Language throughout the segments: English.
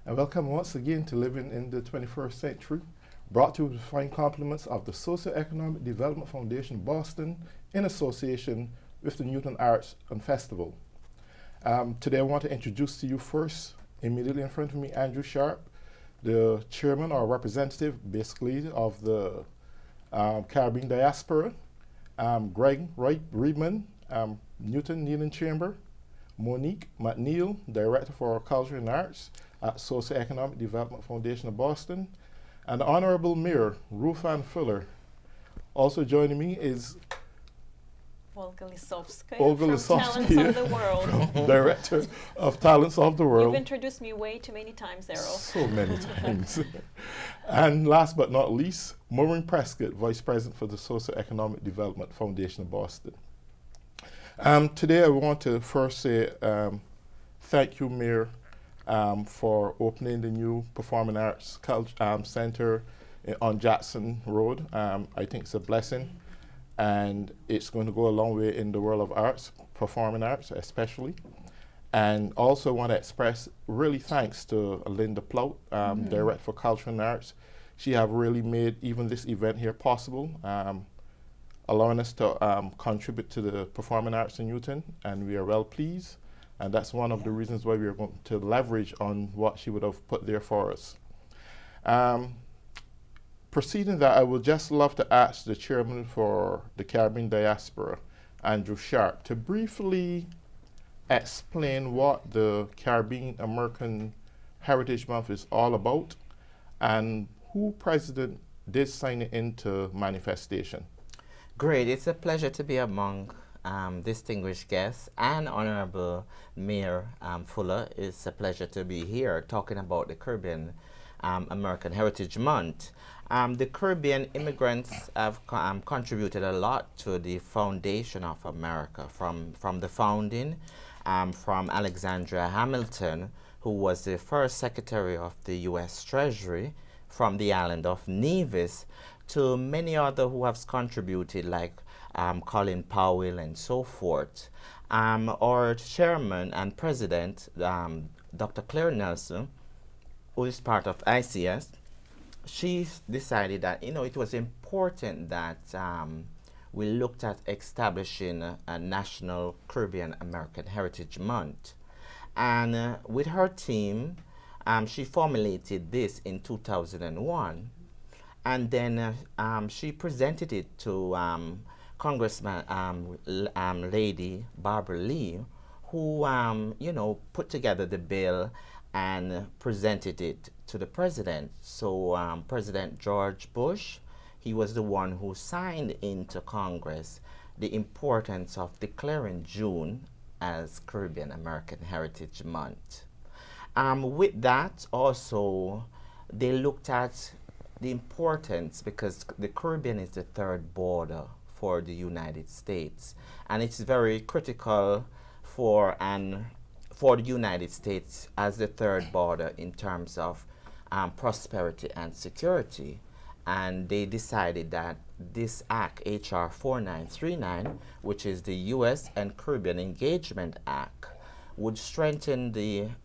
and welcome once again to Living in the 21st Century, brought to you with the fine compliments of the Socioeconomic Development Foundation Boston in association with the Newton Arts and Festival. Today I want to introduce to you first, immediately in front of me, Andrew Sharp, the chairman or representative basically of the Caribbean diaspora, Greg Reedman, Newton Kneeling Chamber, Monique McNeil, Director for Culture and Arts at Socioeconomic Development Foundation of Boston, and the Honorable Mayor, Ruth Ann Fuller. Also joining me is Olga Lisowska Olga from Lisowska, Talents of the World. Director of Talents of the World. You've introduced me way too many times, Errol. So many times. And last but not least, Maureen Prescott, Vice President for the Socioeconomic Development Foundation of Boston. Today I want to first say thank you, Mayor, for opening the new Performing Arts Center on Jackson Road. I think it's a blessing, and it's going to go a long way in the world of arts, performing arts especially. And also want to express really thanks to Linda Plout, Director for Culture and Arts. She have really made even this event here possible, allowing us to contribute to the performing arts in Newton, and we are well pleased. And that's one of the reasons why we are going to leverage on what she would have put there for us. Preceding that, I would just love to ask the chairman for the Caribbean Diaspora, Andrew Sharp, to briefly explain what the Caribbean American Heritage Month is all about and who President did sign it into manifestation. Great, it's a pleasure to be among distinguished guests and Honorable Mayor Fuller. It's a pleasure to be here talking about the Caribbean American Heritage Month. The Caribbean immigrants have contributed a lot to the foundation of America, from the founding, from Alexandria Hamilton, who was the first Secretary of the U.S. Treasury, from the island of Nevis, to many other who have contributed, like Colin Powell and so forth. Our chairman and president, Dr. Claire Nelson, who is part of ICS, she decided that it was important that we looked at establishing a National Caribbean American Heritage Month. And with her team, she formulated this in 2001. And then she presented it to Congressman Lady Barbara Lee, who put together the bill and presented it to the president. So President George Bush, he was the one who signed into Congress the importance of declaring June as Caribbean American Heritage Month. With that also, they looked at the importance, because the Caribbean is the third border for the United States, and it's very critical for the United States as the third border in terms of prosperity and security. And they decided that this Act, H.R. 4939, which is the U.S. and Caribbean Engagement Act, would strengthen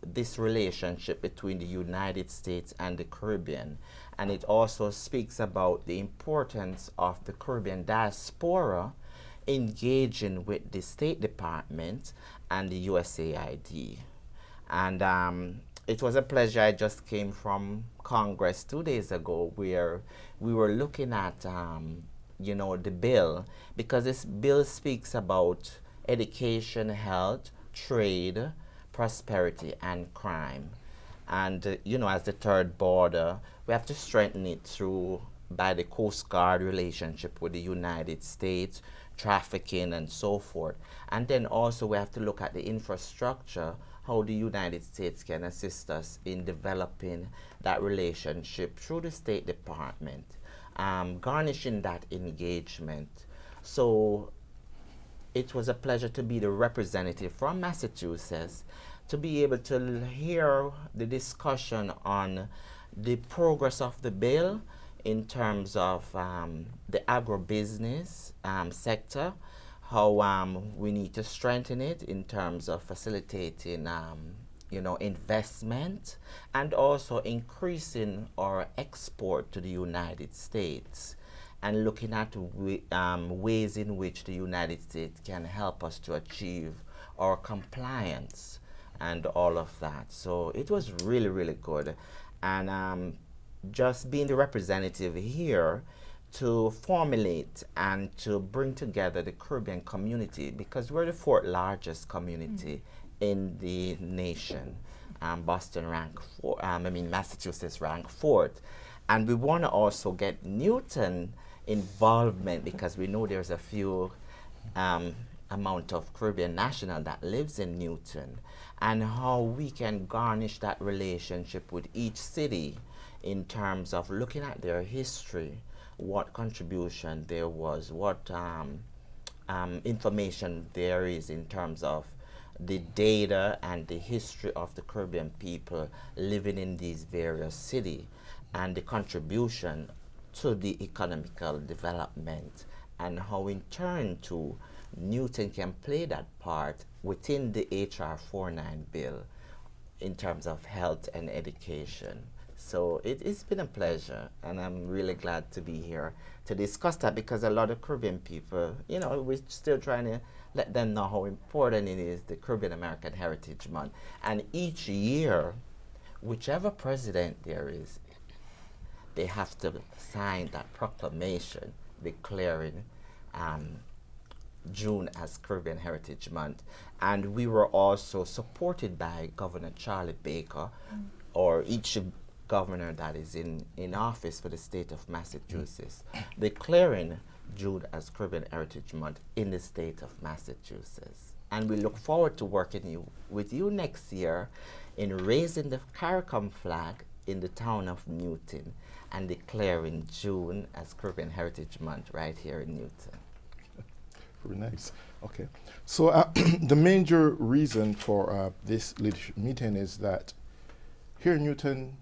this relationship between the United States and the Caribbean. And it also speaks about the importance of the Caribbean diaspora engaging with the State Department and the USAID. And it was a pleasure. I just came from Congress 2 days ago, where we were looking at the bill, because this bill speaks about education, health, trade, prosperity, and crime. And as the third border, we have to strengthen it by the Coast Guard relationship with the United States, trafficking and so forth. And then also we have to look at the infrastructure, how the United States can assist us in developing that relationship through the State Department, garnishing that engagement. So it was a pleasure to be the representative from Massachusetts, to be able to hear the discussion on the progress of the bill in terms of the agribusiness sector, how we need to strengthen it in terms of facilitating investment, and also increasing our export to the United States, and looking at ways in which the United States can help us to achieve our compliance and all of that. So it was really, really good. And just being the representative here to formulate and to bring together the Caribbean community, because we're the fourth largest community in the nation. Massachusetts ranked fourth. And we want to also get Newton involvement, because we know there's a few amount of Caribbean national that lives in Newton, and how we can garnish that relationship with each city in terms of looking at their history, what contribution there was, what information there is in terms of the data and the history of the Caribbean people living in these various cities, and the contribution to the economical development, and how in turn to Newton can play that part within the HR 49 bill in terms of health and education. So it's been a pleasure, and I'm really glad to be here to discuss that, because a lot of Caribbean people, we're still trying to let them know how important it is, the Caribbean American Heritage Month. And each year, whichever president there is, they have to sign that proclamation declaring June as Caribbean Heritage Month. And we were also supported by Governor Charlie Baker, or each governor that is in office for the state of Massachusetts, declaring June as Caribbean Heritage Month in the state of Massachusetts. And we look forward to working with you next year in raising the CARICOM flag in the town of Newton and declaring June as Caribbean Heritage Month right here in Newton. Very nice. Okay. So the major reason for this leadership meeting is that here in Newton,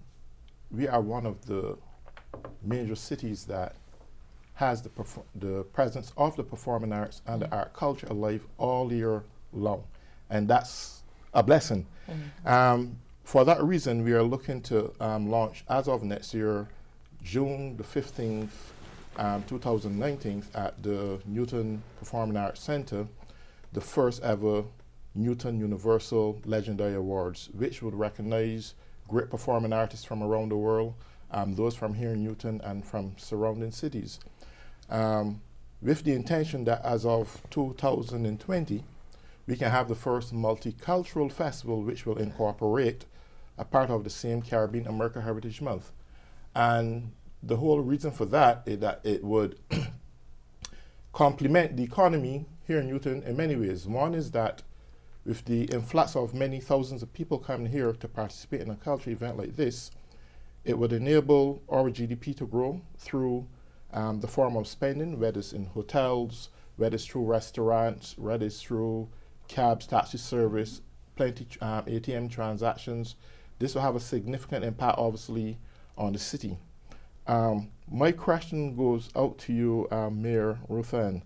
we are one of the major cities that has the presence of the performing arts and the art culture alive all year long. And that's a blessing. For that reason, we are looking to launch, as of next year, June the 15th, 2019, at the Newton Performing Arts Center, the first ever Newton Universal Legendary Awards, which would recognize great performing artists from around the world, those from here in Newton and from surrounding cities, with the intention that as of 2020, we can have the first multicultural festival which will incorporate a part of the same Caribbean American Heritage Month. And the whole reason for that is that it would complement the economy here in Newton in many ways. One is that with the influx of many thousands of people coming here to participate in a cultural event like this, it would enable our GDP to grow through the form of spending, whether it's in hotels, whether it's through restaurants, whether it's through cabs, taxi service, plenty ATM transactions. This will have a significant impact, obviously, on the city. My question goes out to you, Mayor Ruthann.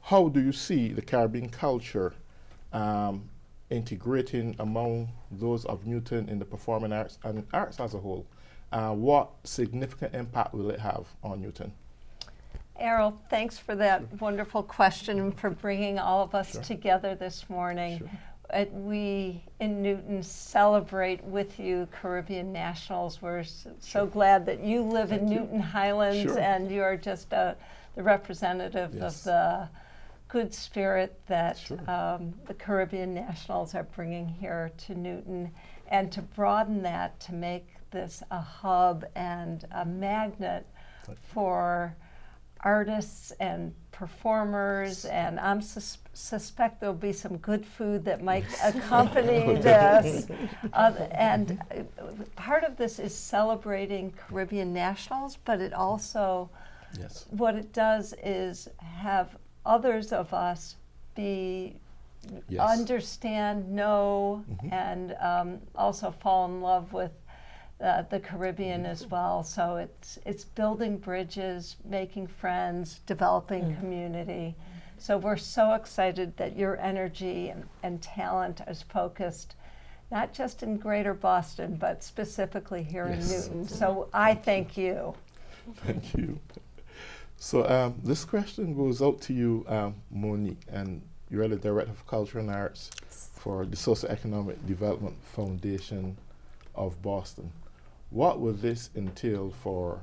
How do you see the Caribbean culture integrating among those of Newton in the performing arts and arts as a whole? What significant impact will it have on Newton? Errol, thanks for that wonderful question and for bringing all of us Sure. together this morning. Sure. We in Newton celebrate with you Caribbean Nationals. We're so glad that you live in Thank you. Newton Highlands, Sure. and you are just the representative Yes. of the good spirit that Sure. the Caribbean Nationals are bringing here to Newton, and to broaden that, to make this a hub and a magnet for artists and performers, and I suspect there'll be some good food that might accompany this. And part of this is celebrating Caribbean Nationals, but it also, Yes. what it does is have others of us be Yes. understand, know, and also fall in love with the Caribbean as well. So it's building bridges, making friends, developing community. So we're so excited that your energy and talent is focused not just in Greater Boston, but specifically here Yes. in Newton. So I thank you. Thank you. So this question goes out to you, Monique, and you're the Director of Culture and Arts for the Socioeconomic Development Foundation of Boston. What would this entail for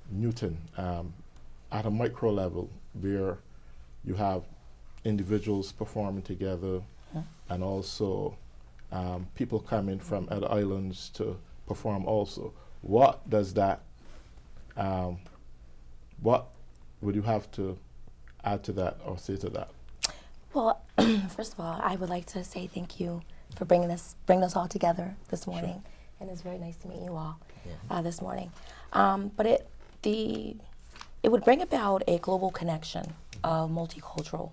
Newton at a micro level, where you have individuals performing together and also people coming from other islands to perform also? What does that, what would you have to add to that or say to that? Well, first of all, I would like to say thank you for bringing us all together this morning, and it's very nice to meet you all this morning. But it would bring about a global connection of multicultural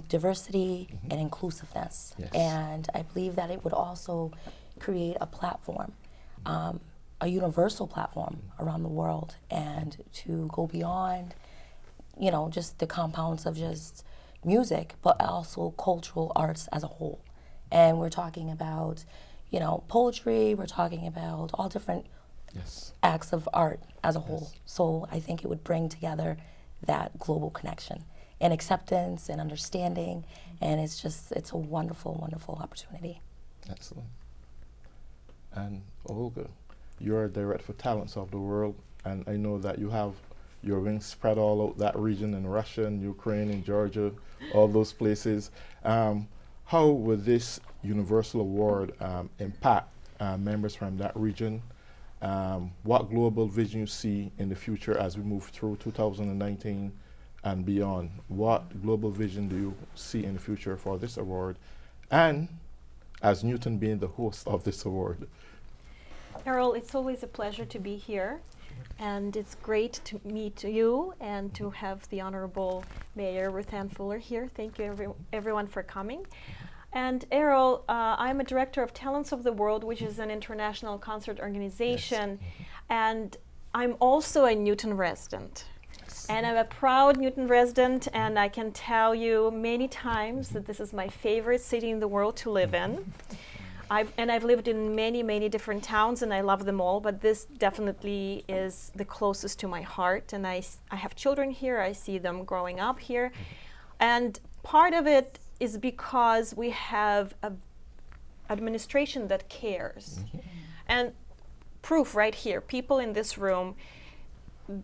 diversity and inclusiveness, Yes. and I believe that it would also create a platform, a universal platform around the world, and to go beyond, you know, just the compounds of just music, but also cultural arts as a whole. And we're talking about, you know, poetry, we're talking about all different Yes. acts of art as a whole. Yes. So I think it would bring together that global connection and acceptance and understanding, and it's a wonderful, wonderful opportunity. Excellent. And Olga, you're a Director for Talents of the World, and I know that you have your wings spread all out that region in Russia and Ukraine and Georgia, all those places. How would this Universal Award impact members from that region? What global vision you see in the future as we move through 2019 and beyond? What global vision do you see in the future for this award? And as Newton being the host of this award. Errol, it's always a pleasure to be here, and it's great to meet you and to have the Honorable Mayor Ruth Ann Fuller here. Thank you everyone for coming. And Errol, I'm a director of Talents of the World, which is an international concert organization, and I'm also a Newton resident. And I'm a proud Newton resident, and I can tell you many times that this is my favorite city in the world to live in. I've lived in many, many different towns, and I love them all, but this definitely is the closest to my heart. And I have children here, I see them growing up here. And part of it is because we have an administration that cares. And proof right here, people in this room,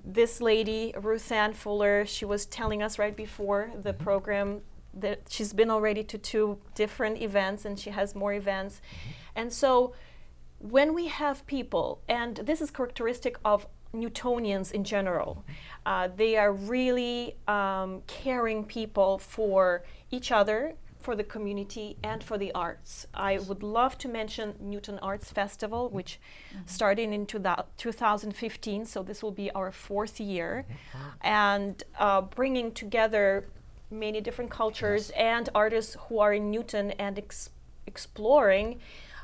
this lady, Ruth Ann Fuller, she was telling us right before the program that she's been already to 2 different events, and she has more events. And so when we have people, and this is characteristic of Newtonians in general, they are really caring people for each other, for the community, and for the arts. I would love to mention Newton Arts Festival, which started in 2015, so this will be our 4th year, and bringing together many different cultures and artists who are in Newton and exploring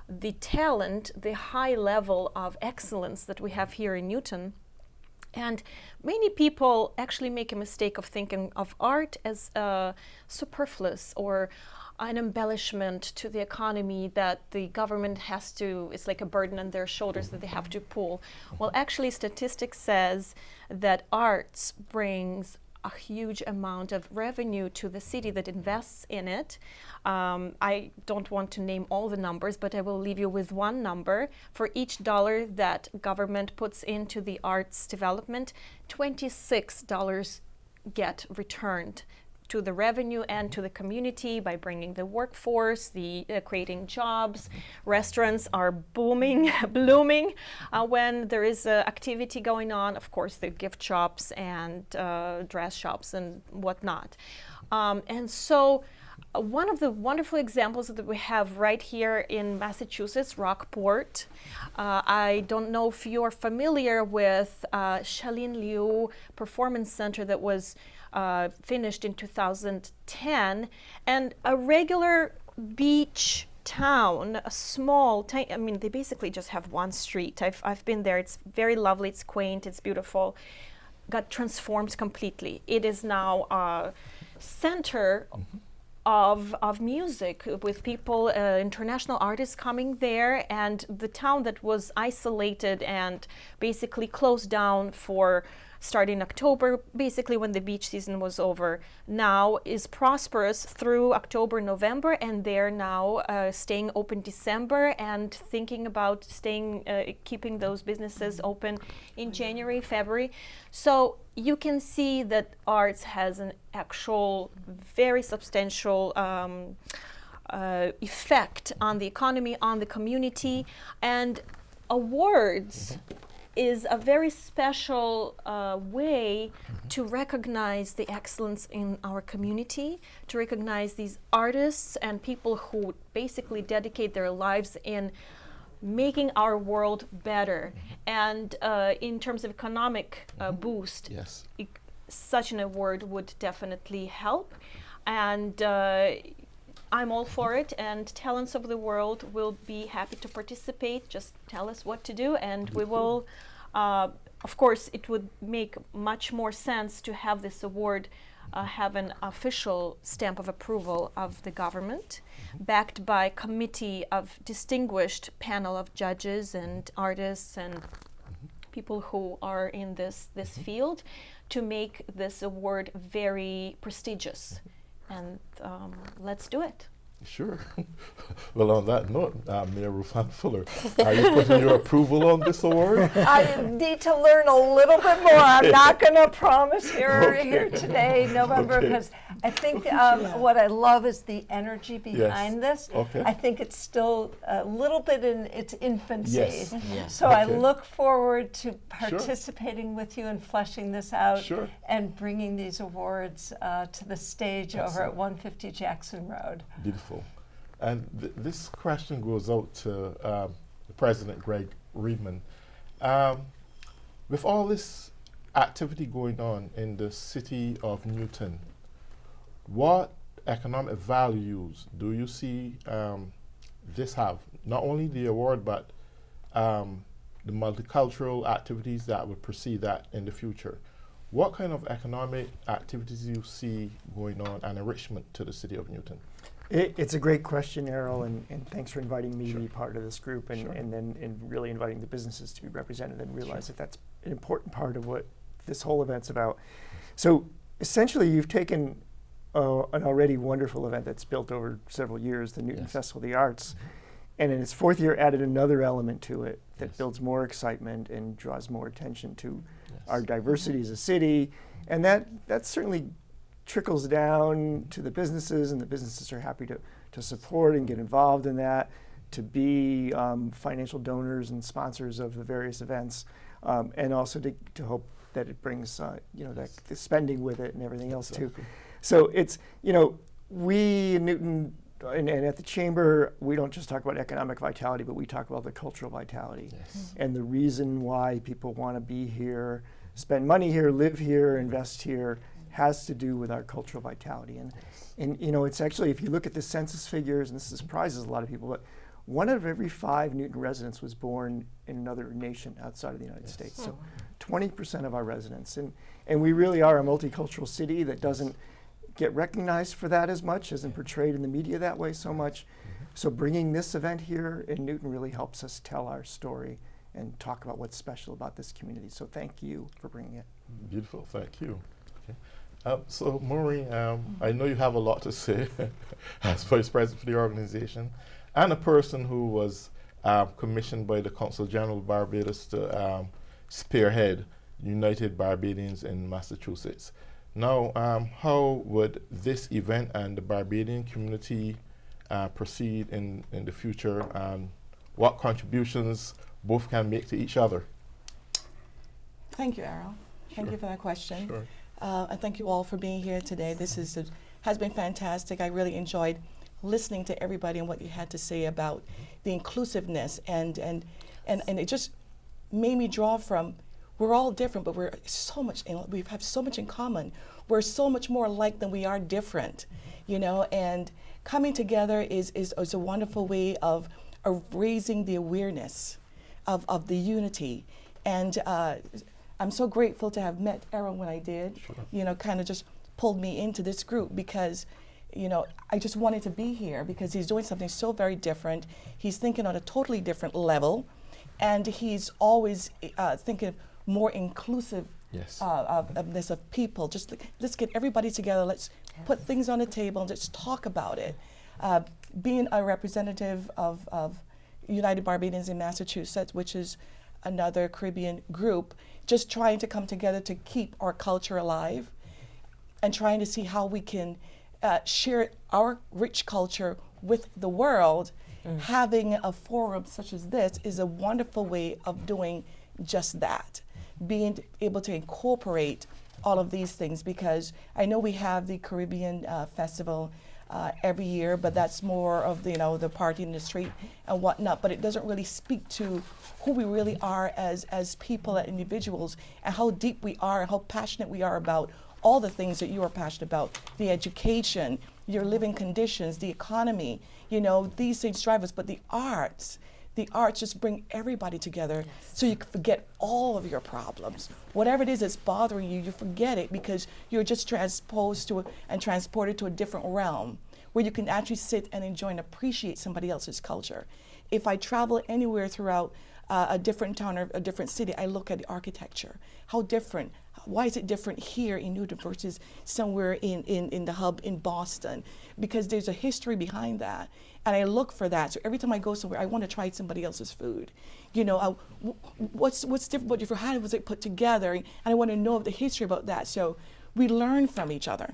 the talent, the high level of excellence that we have here in Newton. And many people actually make a mistake of thinking of art as superfluous or an embellishment to the economy that the government has to, it's like a burden on their shoulders that they have to pull. Well, actually, statistics says that arts brings a huge amount of revenue to the city that invests in it. I don't want to name all the numbers, but I will leave you with one number. For each dollar that government puts into the arts development, $26 get returned to the revenue and to the community by bringing the workforce, the creating jobs. Restaurants are booming, blooming when there is activity going on. Of course, the gift shops and dress shops and whatnot. And so one of the wonderful examples that we have right here in Massachusetts, Rockport. I don't know if you're familiar with Charlene Liu Performance Center that was finished in 2010, and a regular beach town, a small, I mean, they basically just have one street. I've been there. It's very lovely. It's quaint. It's beautiful. got transformed completely. It is now a center of music, with people, international artists coming there, and the town that was isolated and basically closed down for starting October, basically when the beach season was over, now is prosperous through October, November, and they're now staying open December and thinking about keeping those businesses open in January, February. So you can see that arts has an actual, very substantial effect on the economy, on the community, and awards is a very special way to recognize the excellence in our community, to recognize these artists and people who basically dedicate their lives in making our world better. And in terms of economic boost, Yes. Such an award would definitely help. And I'm all for it, and Talents of the World will be happy to participate. Just tell us what to do, and we will. Of course, it would make much more sense to have this award have an official stamp of approval of the government, backed by a committee of distinguished panel of judges and artists and people who are in this field, to make this award very prestigious. And let's do it. Sure. Well, on that note, Mayor Ruth Ann Fuller, are you putting your approval on this award? I need to learn a little bit more. I'm not going to promise here today, November, Okay. because I think what I love is the energy behind this. Okay. I think it's still a little bit in its infancy. Yes. Yeah. So I Okay. look forward to participating with you and fleshing this out Sure. and bringing these awards to the stage over at 150 Jackson Road. Beautiful. And this question goes out to President Greg Reedman. With all this activity going on in the city of Newton, what economic values do you see this have? Not only the award, but the multicultural activities that would precede that in the future. What kind of economic activities do you see going on and enrichment to the city of Newton? It's a great question, Errol, and thanks for inviting me to be part of this group, and, Sure. and really inviting the businesses to be represented, and realize that that's an important part of what this whole event's about. So essentially, you've taken an already wonderful event that's built over several years, the Newton Yes. Festival of the Arts, and in its fourth year added another element to it that Yes. builds more excitement and draws more attention to Yes. our diversity as a city, and that certainly trickles down to the businesses, and the businesses are happy to support and get involved in that, to be financial donors and sponsors of the various events, and also to hope that it brings that the spending with it and everything else too. Exactly. So it's we in Newton and at the Chamber, we don't just talk about economic vitality, but we talk about the cultural vitality. Yes. And the reason why people want to be here, spend money here, live here, invest here, has to do with our cultural vitality. And it's actually, if you look at the census figures, and this surprises a lot of people, but 1 out of every 5 Newton residents was born in another nation outside of the United States. So 20% of our residents. And we really are a multicultural city that doesn't get recognized for that as much, isn't portrayed in the media that way so much. So bringing this event here in Newton really helps us tell our story and talk about what's special about this community. So thank you for bringing it. Beautiful, thank you. Okay. So Maureen, I know you have a lot to say as Vice President for the organization, and a person who was commissioned by the Consul General of Barbados to spearhead United Barbadians in Massachusetts. Now, how would this event and the Barbadian community proceed in the future, and what contributions both can make to each other? Thank you, Errol. Thank you for that question. Sure. And thank you all for being here today. This has been fantastic. I really enjoyed listening to everybody and what you had to say about the inclusiveness, and it just made me draw from, we're all different, but we have so much in common. We're so much more alike than we are different, and coming together is a wonderful way of raising the awareness of the unity. And I'm so grateful to have met Errol when I did. You know, kind of just pulled me into this group because, you know, I just wanted to be here because he's doing something so very different. He's thinking on a totally different level, and he's always thinking of more inclusive Yes. of this of people. Just let's get everybody together. Let's put things on the table and let's talk about it. Being a representative of United Barbadians in Massachusetts, which is another Caribbean group, just trying to come together to keep our culture alive and trying to see how we can share our rich culture with the world. Having a forum such as this is a wonderful way of doing just that. Being able to incorporate all of these things, because I know we have the Caribbean Festival every year, but that's more of the, you know, the party in the street and whatnot, but it doesn't really speak to who we really are as people and individuals, and how deep we are and how passionate we are about all the things that you are passionate about, the education, your living conditions, the economy, you know, these things drive us, but the arts just bring everybody together so you can forget all of your problems. Whatever it is that's bothering you, you forget it because you're just transposed to and transported to a different realm where you can actually sit and enjoy and appreciate somebody else's culture. If I travel anywhere throughout a different town or a different city, I look at the architecture. How different? Why is it different here in Newton versus somewhere in the hub in Boston? Because there's a history behind that. And I look for that. So every time I go somewhere, I want to try somebody else's food. You know, what's different about your food? How was it put together? And I want to know the history about that. So we learn from each other.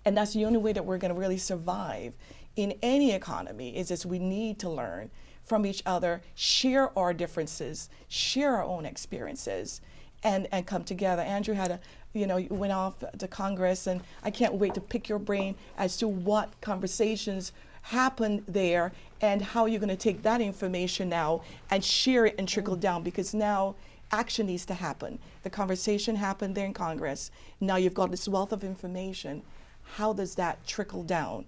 And that's the only way that we're going to really survive in any economy, is just we need to learn from each other, share our differences, share our own experiences, and come together. Andrew had you went off to Congress, and I can't wait to pick your brain as to what conversations happened there and how you're going to take that information now and share it and trickle down, because now action needs to happen. The conversation happened there in Congress. Now you've got this wealth of information. How does that trickle down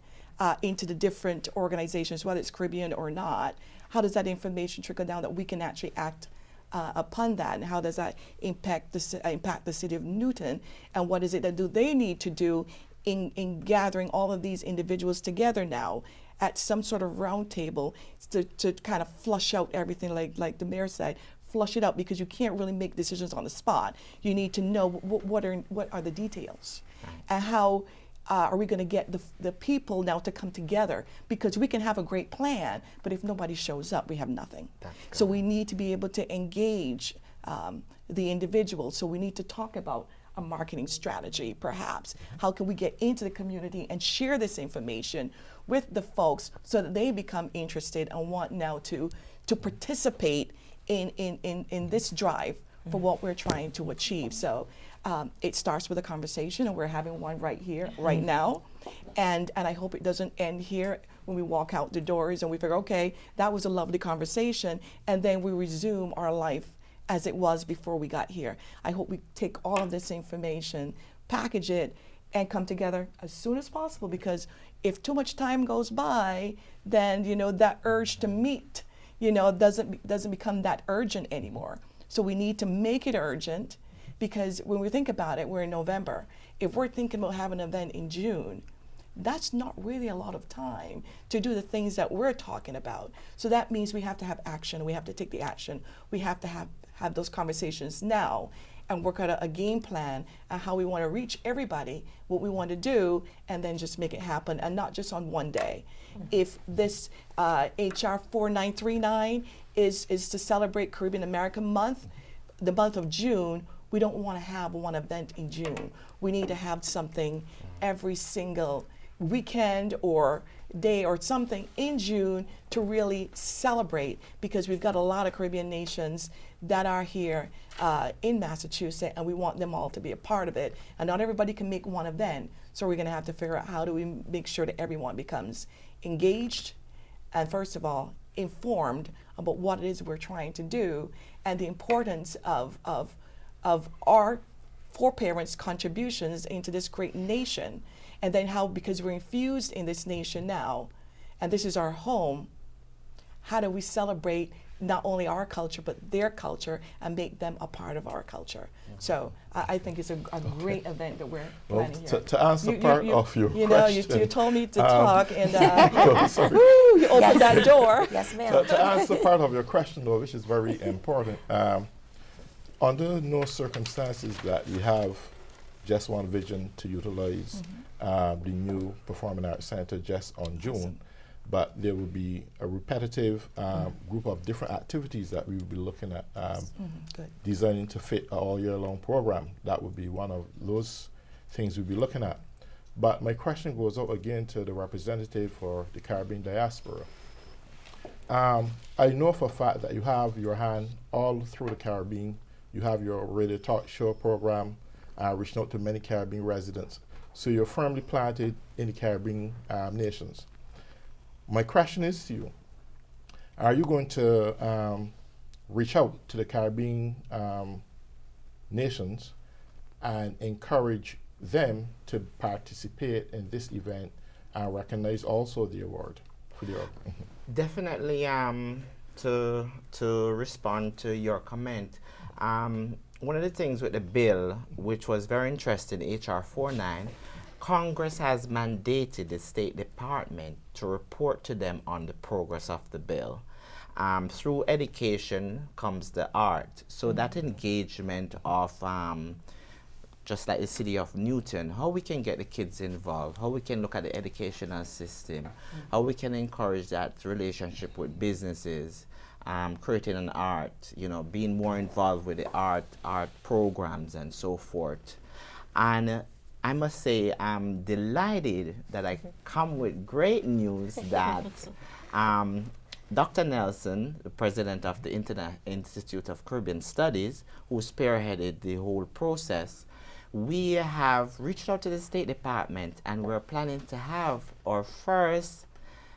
into the different organizations, whether it's Caribbean or not? How does that information trickle down that we can actually act upon that? And how does that impact the city of Newton? And what is it that they need to do in gathering all of these individuals together now at some sort of round table to kind of flush out everything, like the mayor said, flush it out, because you can't really make decisions on the spot. You need to know what are the details, and how are we going to get the people now to come together, because we can have a great plan, but if nobody shows up, we have nothing. So we need to be able to engage the individuals. So we need to talk about a marketing strategy, perhaps. How can we get into the community and share this information with the folks so that they become interested and want now to participate in this drive for what we're trying to achieve. So it starts with a conversation, and we're having one right here, right now. And I hope it doesn't end here when we walk out the doors and we figure, okay, that was a lovely conversation, and then we resume our life as it was before we got here. I hope we take all of this information, package it, and come together as soon as possible, because if too much time goes by, then that urge to meet doesn't become that urgent anymore. So we need to make it urgent, because when we think about it, we're in November. If we're thinking about having an event in June, that's not really a lot of time to do the things that we're talking about. So that means we have to have action. We have to take the action. We have to have those conversations now and work out a game plan on how we want to reach everybody, what we want to do, and then just make it happen, and not just on one day. If this HR 4939 is to celebrate Caribbean American Month, the month of June, we don't want to have one event in June. We need to have something every single weekend or day or something in June to really celebrate, because we've got a lot of Caribbean nations that are here in Massachusetts, and we want them all to be a part of it. And not everybody can make one event, so we're going to have to figure out how do we make sure that everyone becomes engaged and, first of all, informed about what it is we're trying to do and the importance of our foreparents' contributions into this great nation. And then how, because we're infused in this nation now, and this is our home, how do we celebrate not only our culture, but their culture, and make them a part of our culture. So I think it's a great event that we're Well, planning here. to answer part of your You know, you question, told me to talk, and sorry. woo, you opened Yes. that door. Yes, ma'am. To answer part of your question, though, which is very important, under no circumstances that we have just one vision to utilize the new Performing Arts Center just on June, but there will be a repetitive group of different activities that we will be looking at, Good. designing to fit an all-year-long program. That would be one of those things we'll be looking at. But my question goes out again to the representative for the Caribbean diaspora. I know for a fact that you have your hand all through the Caribbean. You have your radio talk show program, reaching out to many Caribbean residents. So you're firmly planted in the Caribbean nations. My question is to you, are you going to reach out to the Caribbean nations and encourage them to participate in this event and recognize also the award for the award? Definitely, to respond to your comment, one of the things with the bill, which was very interesting, HR 49, Congress has mandated the State Department to report to them on the progress of the bill. Through education comes the art. So that engagement of, just like the city of Newton, how we can get the kids involved, how we can look at the educational system, how we can encourage that relationship with businesses, creating an art, you know, being more involved with the art programs and so forth. And I must say, I'm delighted that I come with great news that Dr. Nelson, the president of the Institute of Caribbean Studies, who spearheaded the whole process, we have reached out to the State Department and we're planning to have our first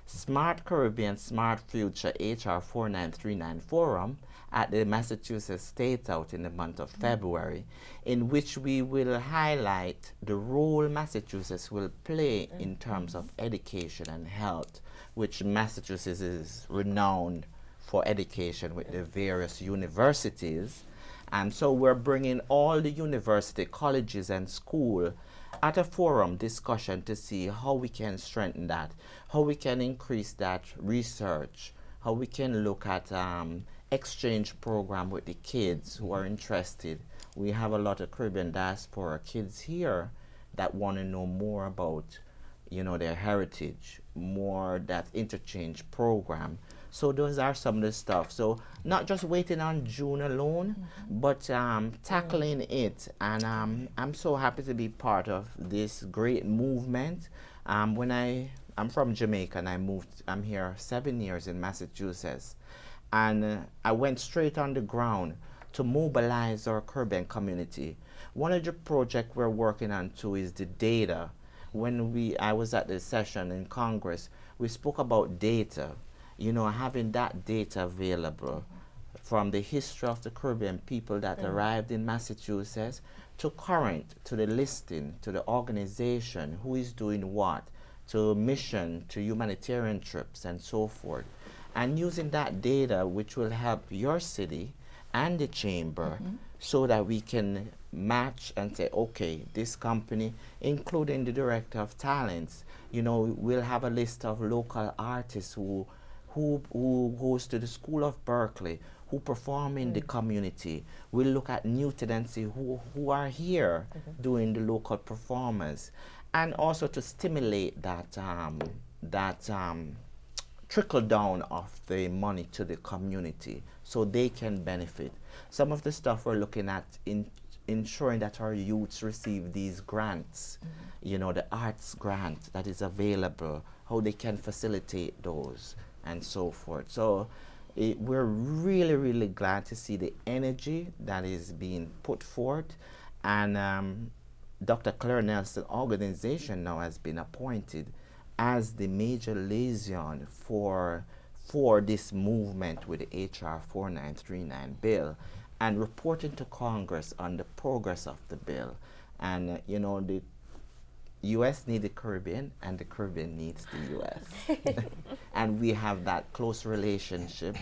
Smart Caribbean, Smart Future HR 4939 Forum at the Massachusetts State House in the month of February, in which we will highlight the role Massachusetts will play in terms of education and health, which Massachusetts is renowned for education with the various universities. And so we're bringing all the university, colleges, and schools at a forum discussion to see how we can strengthen that, how we can increase that research, how we can look at exchange program with the kids who are interested. We have a lot of Caribbean diaspora kids here that want to know more about, you know, their heritage, more that interchange program. So those are some of the stuff. So not just waiting on June alone, but tackling it. And I'm so happy to be part of this great movement. I'm from Jamaica and I'm here 7 years in Massachusetts. And I went straight on the ground to mobilize our Caribbean community. One of the projects we're working on too is the data. When I was at the session in Congress, we spoke about data, you know, having that data available from the history of the Caribbean people that arrived in Massachusetts to current, to the listing, to the organization, who is doing what, to mission, to humanitarian trips and so forth. And using that data, which will help your city and the chamber so that we can match and say, okay, this company, including the director of talents, you know, we'll have a list of local artists who goes to the School of Berkeley, who perform in the community. We'll look at Newton and see who are here doing the local performers. And also to stimulate that, trickle down of the money to the community so they can benefit. Some of the stuff we're looking at in ensuring that our youths receive these grants, you know, the arts grant that is available, how they can facilitate those and so forth. So we're really, really glad to see the energy that is being put forth. And Dr. Claire Nelson organization now has been appointed as the major liaison for this movement with the HR 4939 bill and reporting to Congress on the progress of the bill. And you know, the U.S. needs the Caribbean and the Caribbean needs the U.S. And we have that close relationship.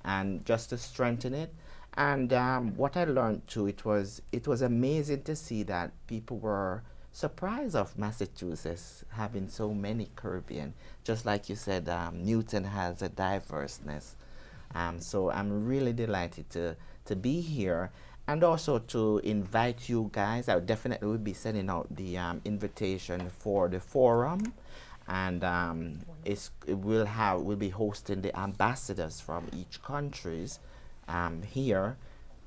and just to strengthen it. And what I learned too, it was amazing to see that people were surprised of Massachusetts having so many Caribbean. Just like you said, Newton has a diverseness. So I'm really delighted to be here, and also to invite you guys. I definitely will be sending out the invitation for the forum, and we'll be hosting the ambassadors from each countries here,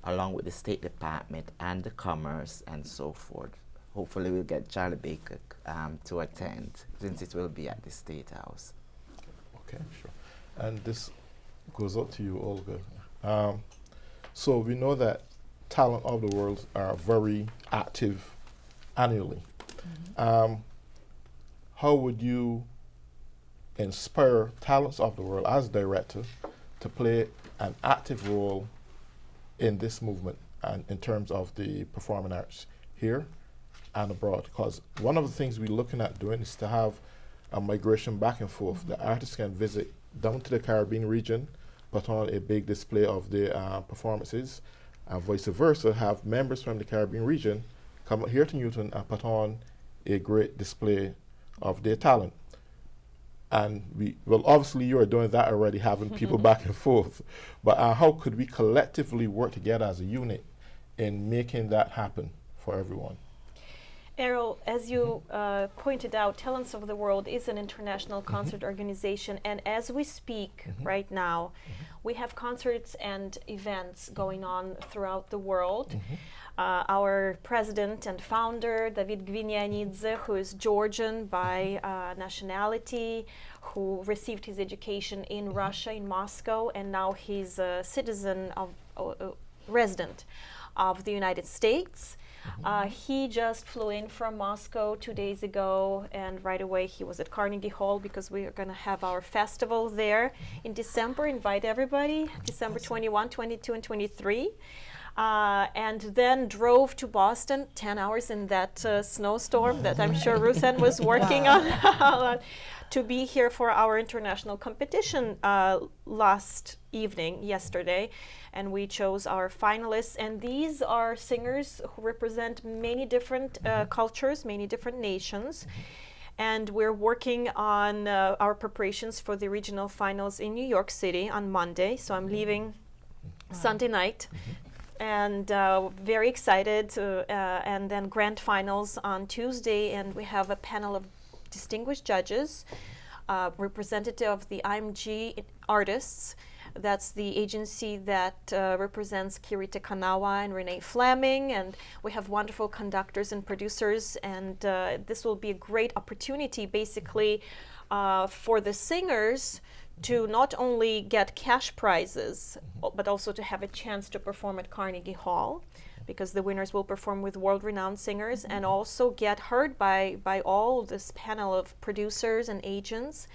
along with the State Department and the Commerce and so forth. Hopefully we'll get Charlie Baker to attend, since it will be at the State House. Okay, sure. And this goes out to you, Olga. So we know that Talent of the World are very active annually. How would you inspire Talents of the World as director to play an active role in this movement and in terms of the performing arts here and abroad? Because one of the things we're looking at doing is to have a migration back and forth. The artists can visit down to the Caribbean region, put on a big display of their performances, and vice versa, have members from the Caribbean region come here to Newton and put on a great display of their talent. And obviously you are doing that already, having people back and forth, but how could we collectively work together as a unit in making that happen for everyone? Errol, as you pointed out, Talents of the World is an international concert organization, and as we speak right now, we have concerts and events going on throughout the world. Our president and founder, David Gvinianidze, who is Georgian by nationality, who received his education in Russia, in Moscow, and now he's a citizen of, resident of the United States. He just flew in from Moscow 2 days ago, and right away he was at Carnegie Hall because we are going to have our festival there in December. Invite everybody, December 21, 22, and 23. And then drove to Boston, 10 hours in that snowstorm that I'm sure Ruthann was working on, to be here for our international competition yesterday. And we chose our finalists. And these are singers who represent many different cultures, many different nations. And we're working on our preparations for the regional finals in New York City on Monday. So I'm leaving Sunday night. And very excited, and then grand finals on Tuesday, and we have a panel of distinguished judges, representative of the IMG artists. That's the agency that represents Kirita Kanawa and Renee Fleming, and we have wonderful conductors and producers, and this will be a great opportunity basically for the singers to not only get cash prizes, but also to have a chance to perform at Carnegie Hall, because the winners will perform with world-renowned singers, and also get heard by all this panel of producers and agents.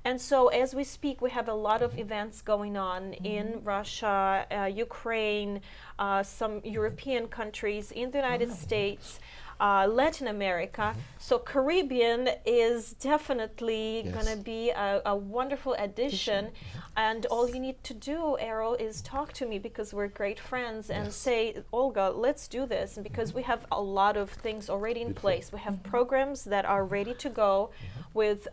And so as we speak, we have a lot of events going on in Russia, Ukraine, some European countries, in the United States, Latin America. So Caribbean is definitely going to be a wonderful addition. And all you need to do, Errol, is talk to me, because we're great friends, and say, Olga, let's do this. And because we have a lot of things already in place. We have programs that are ready to go with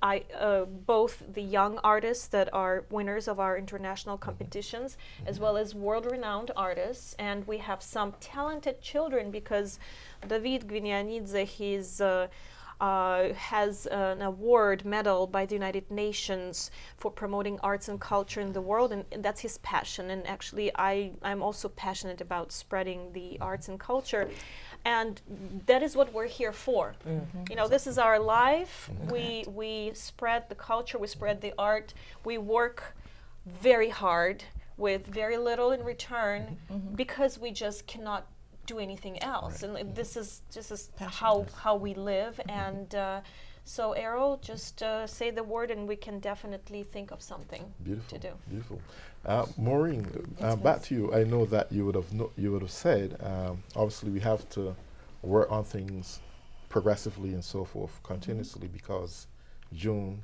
both the young artists that are winners of our international competitions, as well as world-renowned artists. And we have some talented children, because David Gvinianidze, has an award medal by the United Nations for promoting arts and culture in the world, and that's his passion. And actually I'm also passionate about spreading the arts and culture, and that is what we're here for. You know, this is our life. We spread the culture, we spread the art, we work very hard with very little in return, because we just cannot do anything else. And this is how we live. And so Errol, just say the word and we can definitely think of something to do. Beautiful. Maureen, back to you. I know that you would have said, obviously we have to work on things progressively and so forth continuously, because June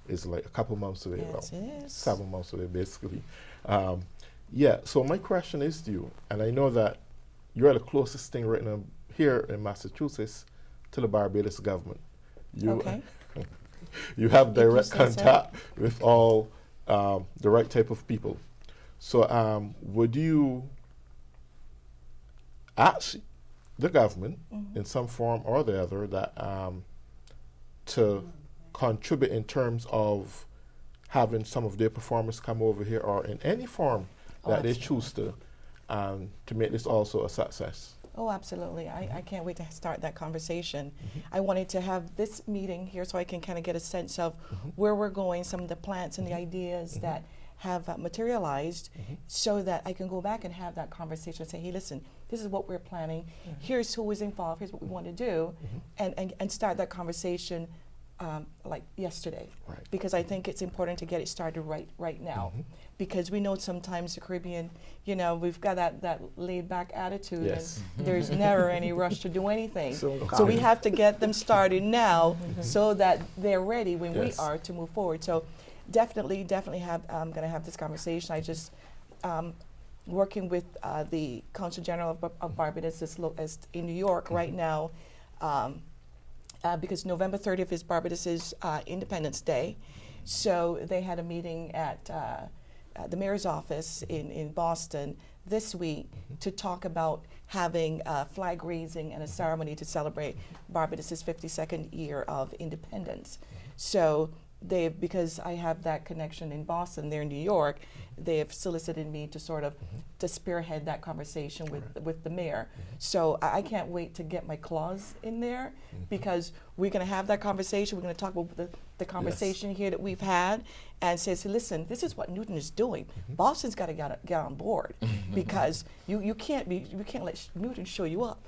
is like a couple months away, Yes, it is. 7 months away basically. Yeah, so my question is to you, and I know that you're the closest thing right now here in Massachusetts to the Barbados government. You, Okay. you have If you direct say so. contact with all the right type of people. So would you ask the government in some form or the other that to contribute in terms of having some of their performers come over here or in any form that they choose to make this also a success? Oh, absolutely. I can't wait to start that conversation. I wanted to have this meeting here so I can kind of get a sense of where we're going, some of the plans and the ideas that have materialized, so that I can go back and have that conversation and say, hey, listen, this is what we're planning. Here's who is involved. Here's what we want to do. And start that conversation like yesterday. Right. Because I think it's important to get it started right now. Because we know sometimes the Caribbean, you know, we've got that laid back attitude, Yes. and there's never any rush to do anything. So So we have to get them started now so that they're ready when we Yes. are to move forward. So definitely have, I'm going to have this conversation. I just, working with the Consul General of Barbados as in New York right now, because November 30th is Barbados's Independence Day. So they had a meeting at the mayor's office in Boston this week to talk about having flag raising and a ceremony to celebrate Barbados's 52nd year of independence. So because I have that connection in Boston, they're in New York, they have solicited me to sort of to spearhead that conversation with the mayor. So I can't wait to get my claws in there, because we're going to have that conversation. We're going to talk about the conversation here that we've had, and say, listen, this is what Newton is doing. Boston's got to get on board, because you can't let Newton show you up.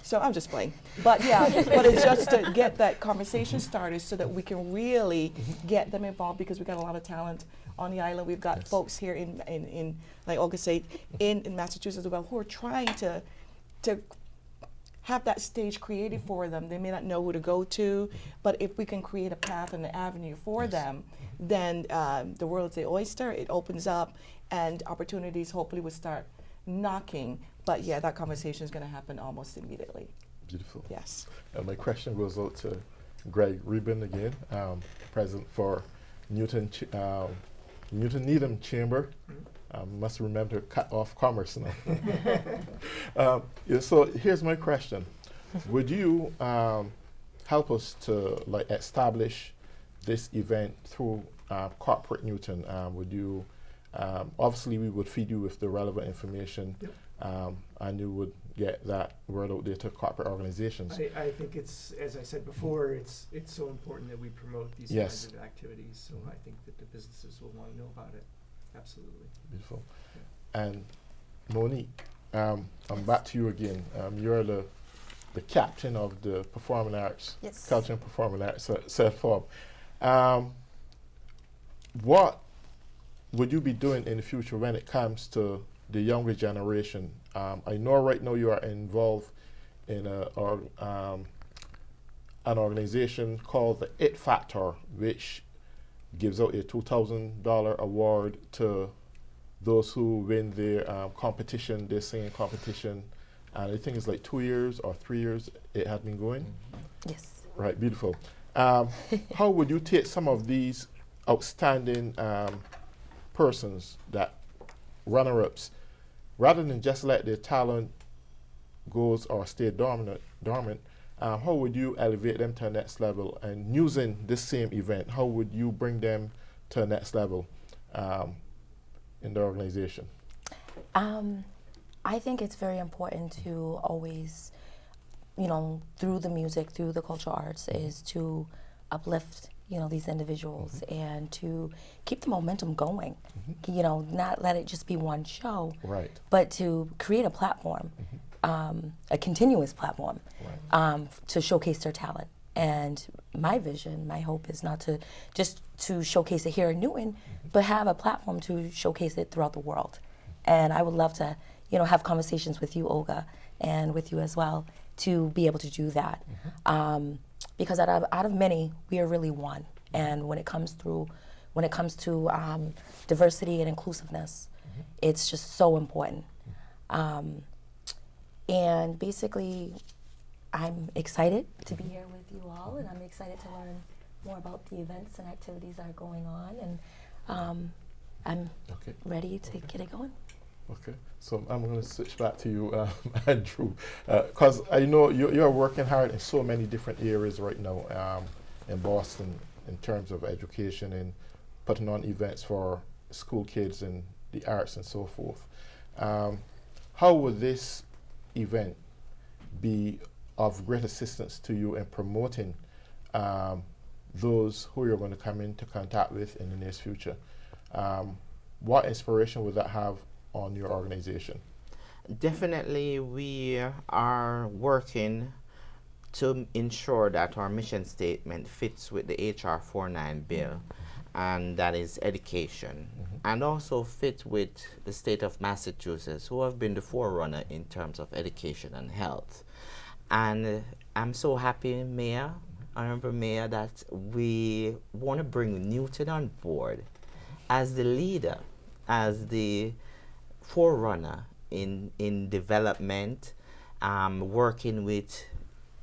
So I'm just playing, but yeah, but it's just to get that conversation started so that we can really get them involved, because we've got a lot of talent on the island. We've got folks here in like Olga said, in Massachusetts as well, who are trying to have that stage created for them. They may not know who to go to, but if we can create a path and an avenue for them, then the world's the oyster. It opens up, and opportunities hopefully will start knocking. But yeah, that conversation is going to happen almost immediately. Beautiful. Yes. And my question goes out to Greg Rubin again, President for Newton Needham Chamber. Must remember to cut off commerce now. Yeah, so here's my question: would you help us to like establish this event through corporate Newton? Would you? Obviously, we would feed you with the relevant information, and you would get that word out there to corporate organizations. I think it's, as I said before, it's so important that we promote these Yes. kinds of activities. So I think that the businesses will want to know about it. Absolutely. Beautiful. And Monique, I'm back to you again. You're the captain of the Performing Arts, Yes. Culture and Performing Arts South Form. What would you be doing in the future when it comes to the younger generation? I know right now you are involved in an organization called the It Factor, which gives out a $2,000 award to those who win their competition, their singing competition. And I think it's like 2 years or 3 years it has been going. Yes. Right, beautiful. How would you take some of these outstanding persons, that runner-ups, rather than just let their talent goes or stay dormant, how would you elevate them to the next level? And using this same event, how would you bring them to the next level in the organization? I think it's very important to always, through the music, through the cultural arts, is to uplift, these individuals and to keep the momentum going. Not let it just be one show, Right. but to create a platform, a continuous platform, to showcase their talent. And my vision, my hope is not to just to showcase it here in Newton, but have a platform to showcase it throughout the world. And I would love to, have conversations with you, Olga, and with you as well, to be able to do that. Because out of many, we are really one. And when it comes to diversity and inclusiveness, It's just so important. And basically, I'm excited to be here with you all, and I'm excited to learn more about the events and activities that are going on, and I'm Okay. ready to get it going. Okay, so I'm going to switch back to you, Andrew, because I know you're working hard in so many different areas right now in Boston in terms of education and putting on events for school kids and the arts and so forth. How would this event be of great assistance to you in promoting those who you're going to come into contact with in the near future? What inspiration would that have on your organization? Definitely, we are working to ensure that our mission statement fits with the HR 49 bill, and that is education, and also fit with the state of Massachusetts, who have been the forerunner in terms of education and health. And I'm so happy, Mayor, Honorable Mayor, that we want to bring Newton on board as the leader, as the forerunner in development, working with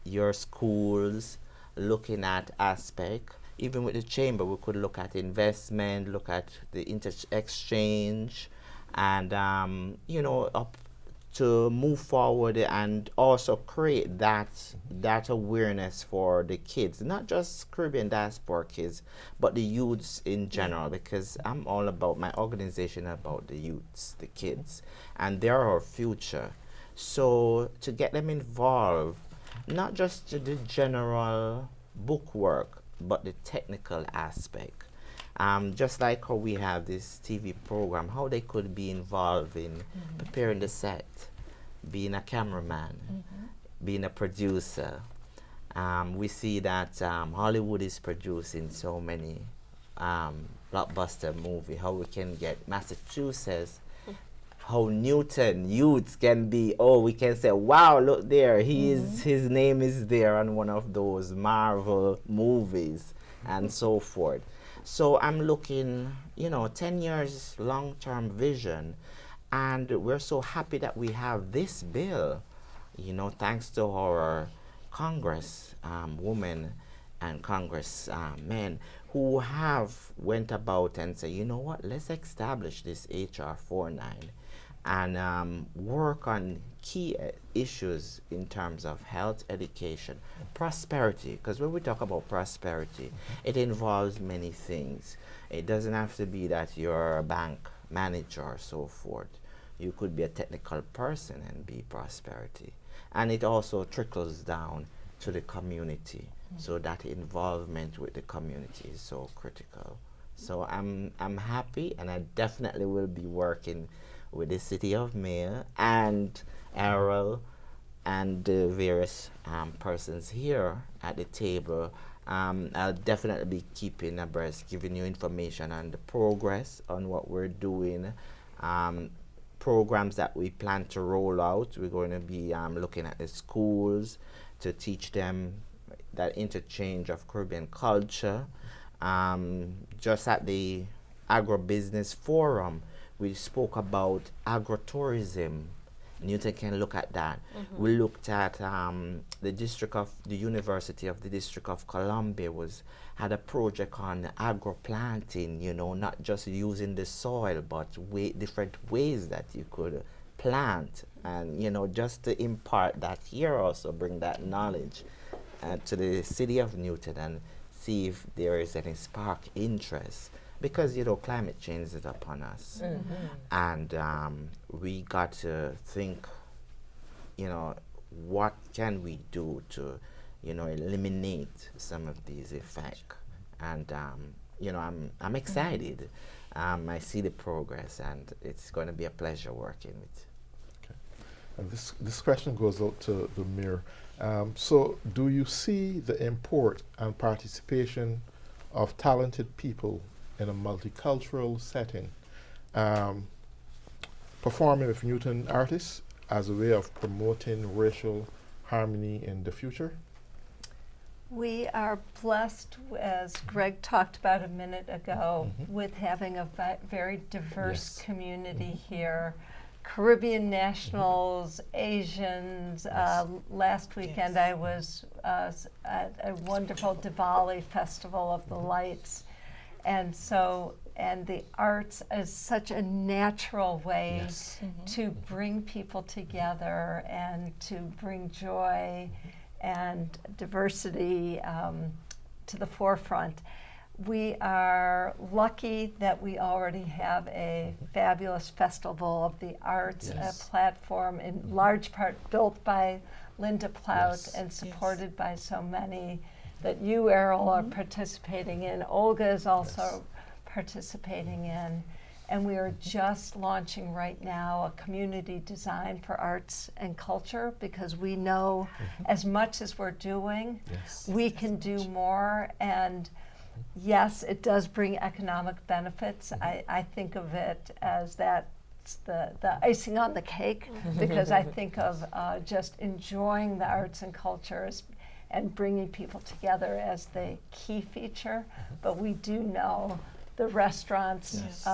your schools, looking at aspect. Even with the chamber, we could look at investment, look at the exchange, and you know, up to move forward and also create that awareness for the kids, not just Caribbean diaspora kids, but the youths in general, because I'm all about my organization about the youths, the kids, and they're our future. So to get them involved, not just the general book work, but the technical aspect. Just like how we have this TV program, how they could be involved in preparing the set, being a cameraman, being a producer. We see that Hollywood is producing so many blockbuster movies, how we can get Massachusetts, how Newton youths can be, we can say, wow, look there, his name is there on one of those Marvel movies and so forth. So I'm looking, 10 years long-term vision, and we're so happy that we have this bill, thanks to our Congress women and Congress men who have went about and say, you know what, let's establish this HR 49 and work on key issues in terms of health, education, prosperity, because when we talk about prosperity, it involves many things. It doesn't have to be that you're a bank manager or so forth. You could be a technical person and be prosperity. And it also trickles down to the community. So that involvement with the community is so critical. So I'm happy, and I definitely will be working with the City of Mayor and Errol and the various persons here at the table. I'll definitely be keeping abreast, giving you information on the progress on what we're doing, programs that we plan to roll out. We're going to be looking at the schools to teach them that interchange of Caribbean culture. Just at the Agribusiness Forum, we spoke about agrotourism. Newton can look at that. We looked at the University of the District of Columbia had a project on agro-planting, not just using the soil, but different ways that you could plant, and just to impart that here, also bring that knowledge to the city of Newton and see if there is any spark interest. Because, climate change is upon us. And we got to think, what can we do to, eliminate some of these effects. And, I'm excited. I see the progress, and it's going to be a pleasure working with. Okay. And this question goes out to the Mayor. So do you see the import and participation of talented people in a multicultural setting, performing with Newton artists as a way of promoting racial harmony in the future? We are blessed, as Greg talked about a minute ago, with having a very diverse Yes. community here. Caribbean nationals, Asians. Last weekend I was at a wonderful Diwali Festival of the Lights. And so, and the arts is such a natural way Yes. to bring people together and to bring joy and diversity to the forefront. We are lucky that we already have a fabulous Festival of the Arts, Yes. a platform in large part built by Linda Plout Yes. and supported by so many that you, Errol, are participating in. Olga is also Yes. participating in. And we are just launching right now a community design for arts and culture, because we know as much as we're doing, Yes. we can do more. And yes, it does bring economic benefits. I think of it as that's the icing on the cake, because I think of just enjoying the arts and cultures and bringing people together as the key feature. But we do know the restaurants, Yes.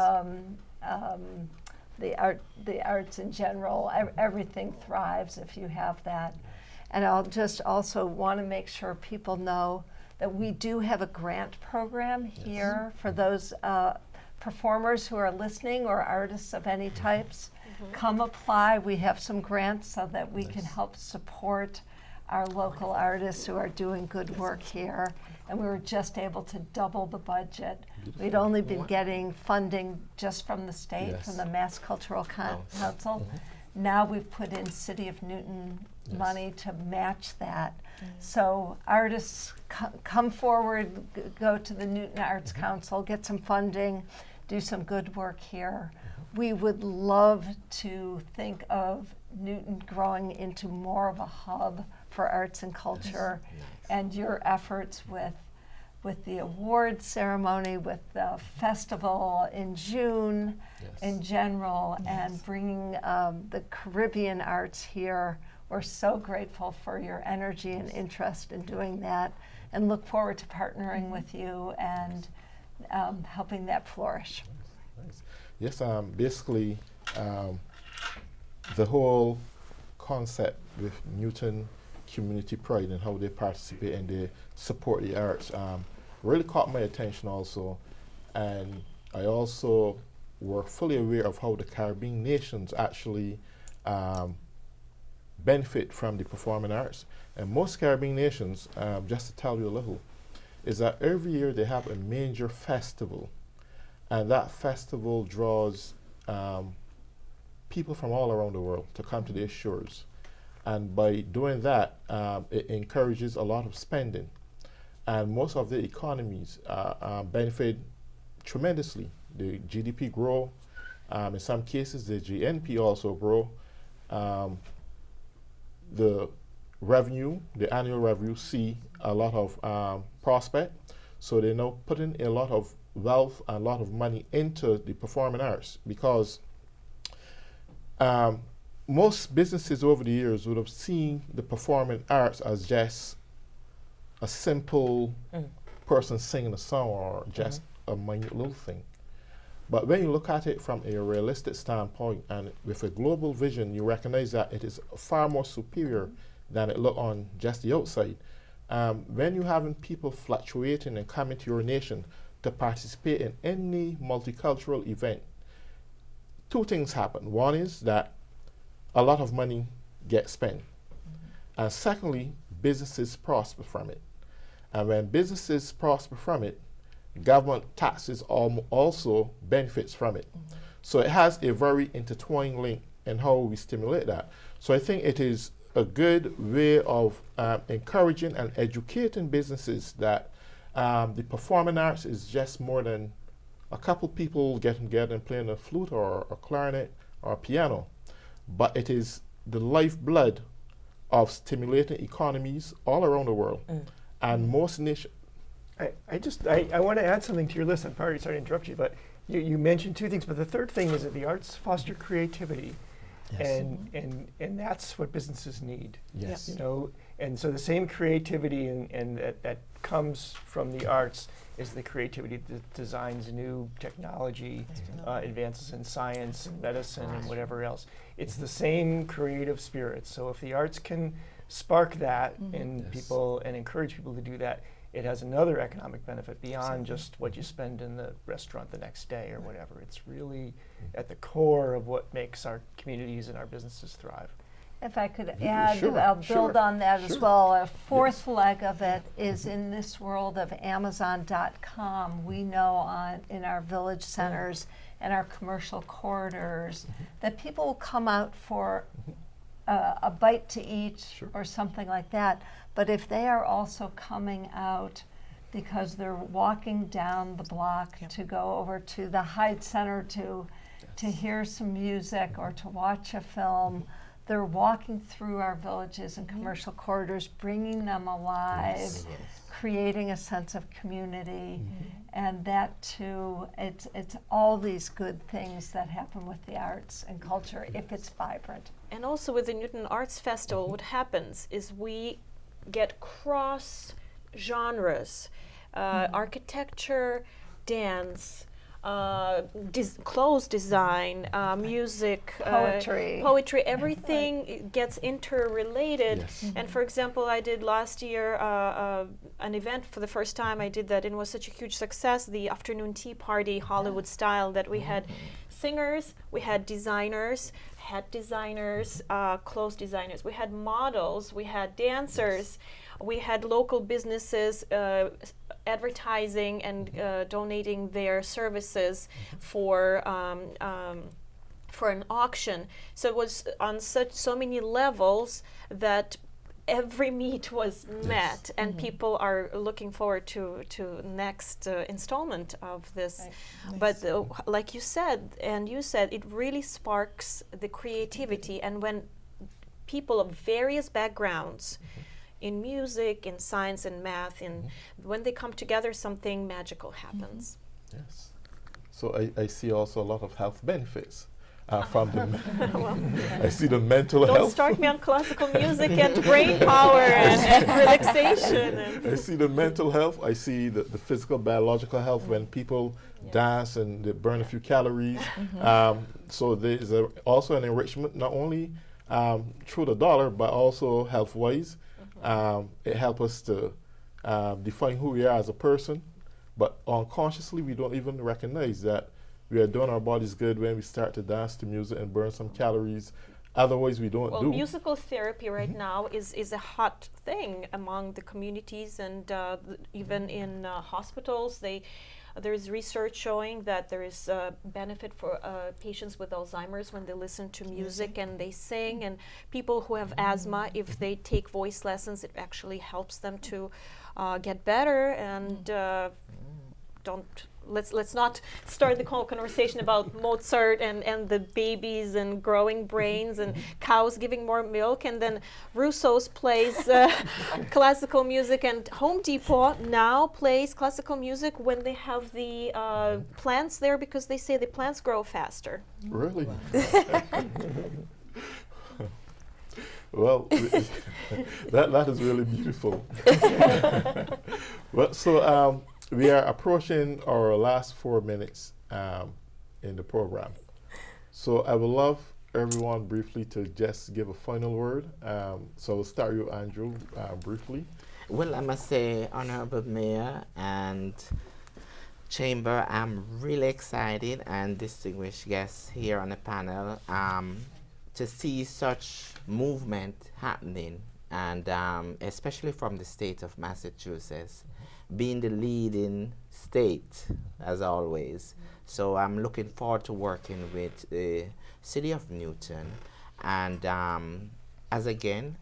the arts in general, everything thrives if you have that. And I'll just also want to make sure people know that we do have a grant program here for those performers who are listening or artists of any types. Come apply. We have some grants so that we can help support our local artists who are doing good work here. And we were just able to double the budget. We'd only been getting funding just from the state, Yes. from the Mass Cultural Council. Mm-hmm. Now we've put in City of Newton Yes. money to match that. So artists come forward, go to the Newton Arts Council, get some funding, do some good work here. We would love to think of Newton growing into more of a hub for arts and culture, and your efforts with the awards ceremony, with the festival in June Yes. in general, and bringing the Caribbean arts here. We're so grateful for your energy and interest in doing that, and look forward to partnering with you and helping that flourish. Nice. Yes, basically, the whole concept with Newton Community Pride and how they participate and they support the arts really caught my attention also. And I also were fully aware of how the Caribbean nations actually benefit from the performing arts. And most Caribbean nations, just to tell you a little, is that every year they have a major festival. And that festival draws people from all around the world to come to their shores. And by doing that, it encourages a lot of spending. And most of the economies benefit tremendously. The GDP grow. In some cases, the GNP also grow. The revenue, the annual revenue, see a lot of prospect. So they're now putting a lot of wealth and a lot of money into the performing arts, because most businesses over the years would have seen the performing arts as just a simple person singing a song or just a minute little thing. But when you look at it from a realistic standpoint and with a global vision, you recognize that it is far more superior than it look on just the outside. When you having people fluctuating and coming to your nation to participate in any multicultural event, two things happen. One is that a lot of money gets spent. And secondly, businesses prosper from it. And when businesses prosper from it, government taxes also benefits from it. So it has a very intertwined link in how we stimulate that. So I think it is a good way of encouraging and educating businesses that the performing arts is just more than a couple people getting together and playing a flute or a clarinet or a piano, but it is the lifeblood of stimulating economies all around the world. And most nations. I want to add something to your list. I'm sorry to interrupt you, but you mentioned two things. But the third thing is that the arts foster creativity, Yes. and that's what businesses need. Yes. You know, And so the same creativity and that comes from the arts is the creativity that designs new technology, advances in science and medicine and whatever else. It's the same creative spirit. So if the arts can spark that in people and encourage people to do that, it has another economic benefit beyond just what you spend in the restaurant the next day or whatever. It's really at the core of what makes our communities and our businesses thrive. If I could add, Sure, I'll sure, build on that as sure. well. A fourth leg of it is in this world of Amazon.com. We know in our village centers and our commercial corridors that people will come out for a bite to eat or something like that. But if they are also coming out because they're walking down the block to go over to the Hyde Center to hear some music or to watch a film, they're walking through our villages and commercial corridors, bringing them alive, creating a sense of community, and that too, it's all these good things that happen with the arts and culture if it's vibrant. And also with the Newton Arts Festival, what happens is we get cross genres, architecture, dance, clothes design, music, Poetry. everything gets interrelated. Yes. And for example, I did last year an event for the first time. I did that, and it was such a huge success, the afternoon tea party, Hollywood style, that we had singers, we had designers, hat designers, clothes designers, we had models, we had dancers, we had local businesses advertising and donating their services for an auction. So it was on so many levels that every need was met, and people are looking forward to next installment of this. But like you said, it really sparks the creativity, and when people of various backgrounds in music, in science and math, when they come together, something magical happens. Yes. So I see also a lot of health benefits from the. I see the mental Don't health. start me on classical music and brain power and relaxation. I see the mental health. I see the physical, biological health when people dance and they burn a few calories. So there is also an enrichment, not only through the dollar, but also health-wise. It helps us to define who we are as a person, but unconsciously we don't even recognize that we are doing our bodies good when we start to dance to music and burn some calories. Otherwise, we don't do. Musical therapy right now is a hot thing among the communities, and even in hospitals. There's research showing that there is benefit for patients with Alzheimer's when they listen to music and they sing, and people who have asthma, if they take voice lessons, it actually helps them to get better. And let's not start the whole conversation about Mozart and the babies and growing brains and cows giving more milk, and then Russo's plays classical music, and Home Depot now plays classical music when they have the plants there, because they say the plants grow faster. Really? Well, that is really beautiful. Well, so we are approaching our last 4 minutes in the program. So I would love everyone briefly to just give a final word. So we'll start you, Andrew, briefly. Well, I must say, Honorable Mayor and Chamber, I'm really excited, and distinguished guests here on the panel, to see such movement happening, and especially from the state of Massachusetts, being the leading state, as always. So I'm looking forward to working with the City of Newton, and as again,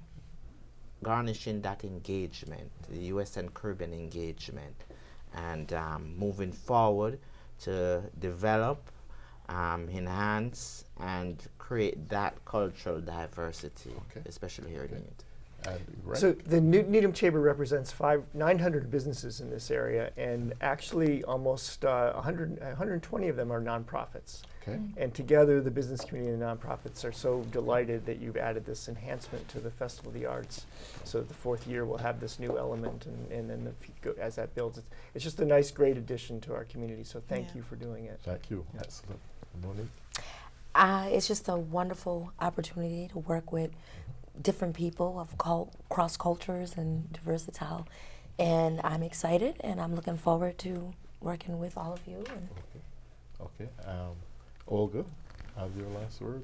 garnishing that engagement, the U.S. and Caribbean engagement, and moving forward to develop, enhance, and create that cultural diversity, especially here in Newton. And Greg? So the Needham Chamber represents 900 businesses in this area, and actually almost 120 of them are nonprofits. Okay. And together, the business community and the nonprofits are so delighted that you've added this enhancement to the Festival of the Arts. So the fourth year will have this new element, and then as that builds, it's just a nice, great addition to our community. So thank you for doing it. Thank you. Excellent. Monique? It's just a wonderful opportunity to work with different people of cross cultures and versatile, and I'm excited, and I'm looking forward to working with all of you. And Okay. Olga, have your last word?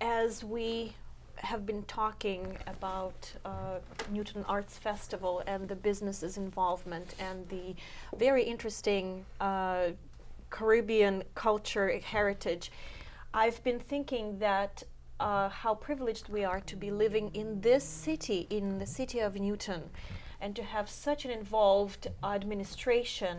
As we have been talking about Newton Arts Festival and the business's involvement and the very interesting Caribbean culture heritage, I've been thinking that how privileged we are to be living in this city, in the city of Newton, and to have such an involved administration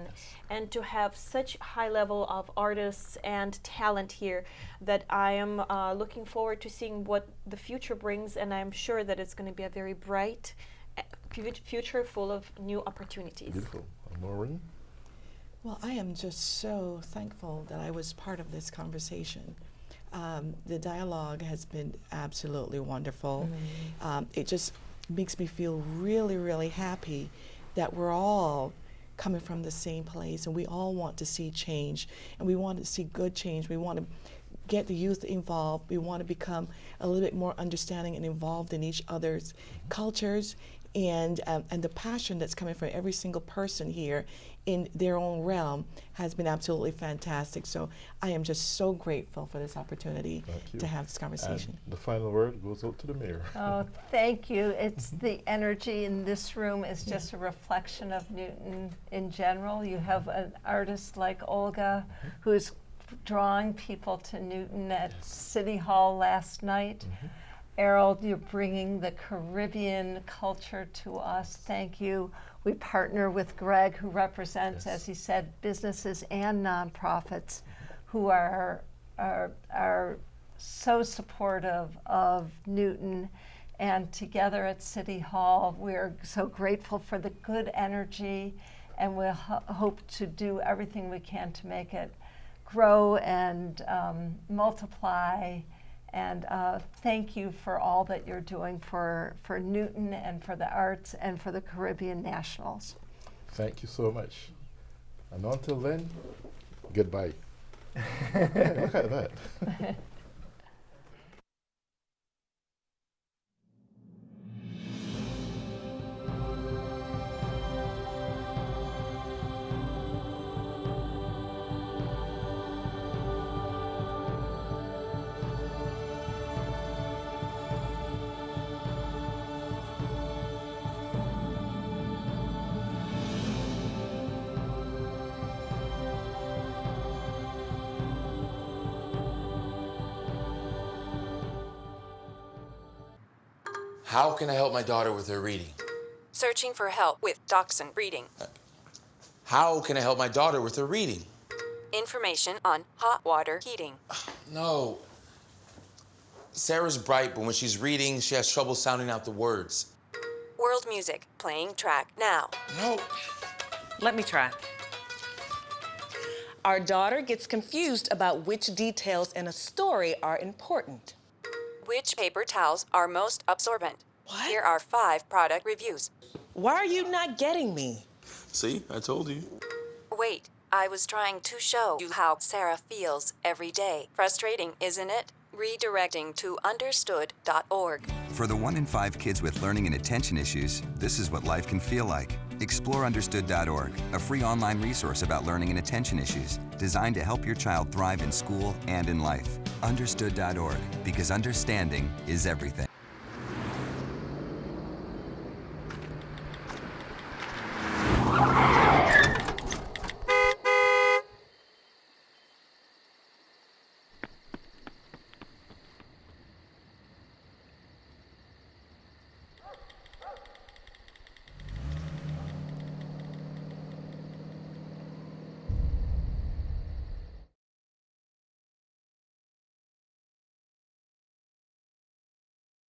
and to have such high level of artists and talent here, that I am looking forward to seeing what the future brings, and I'm sure that it's going to be a very bright future full of new opportunities. Beautiful. Maureen? Well, I am just so thankful that I was part of this conversation. The dialogue has been absolutely wonderful. It just makes me feel really, really happy that we're all coming from the same place, and we all want to see change, and we want to see good change. We want to get the youth involved. We want to become a little bit more understanding and involved in each other's cultures, and the passion that's coming from every single person here in their own realm has been absolutely fantastic. So I am just so grateful for this opportunity to have this conversation. And the final word goes out to the mayor. Oh, thank you. It's the energy in this room is just a reflection of Newton in general. You have an artist like Olga who's drawing people to Newton at City Hall last night. Errol, you're bringing the Caribbean culture to us. Thank you. We partner with Greg, who represents, as he said, businesses and nonprofits who are so supportive of Newton. And together at City Hall, we're so grateful for the good energy, and we'll hope to do everything we can to make it grow and multiply. And thank you for all that you're doing for Newton and for the arts and for the Caribbean Nationals. Thank you so much. And until then, goodbye. Yeah, look at that. How can I help my daughter with her reading? Searching for help with Dachshund Reading. How can I help my daughter with her reading? Information on hot water heating. No. Sarah's bright, but when she's reading, she has trouble sounding out the words. World music, playing track now. No. Let me try. Our daughter gets confused about which details in a story are important. Which paper towels are most absorbent? What? Here are 5 product reviews. Why are you not getting me? See, I told you. Wait, I was trying to show you how Sarah feels every day. Frustrating, isn't it? Redirecting to understood.org. For the 1 in 5 kids with learning and attention issues, this is what life can feel like. Explore understood.org, a free online resource about learning and attention issues, designed to help your child thrive in school and in life. Understood.org, because understanding is everything.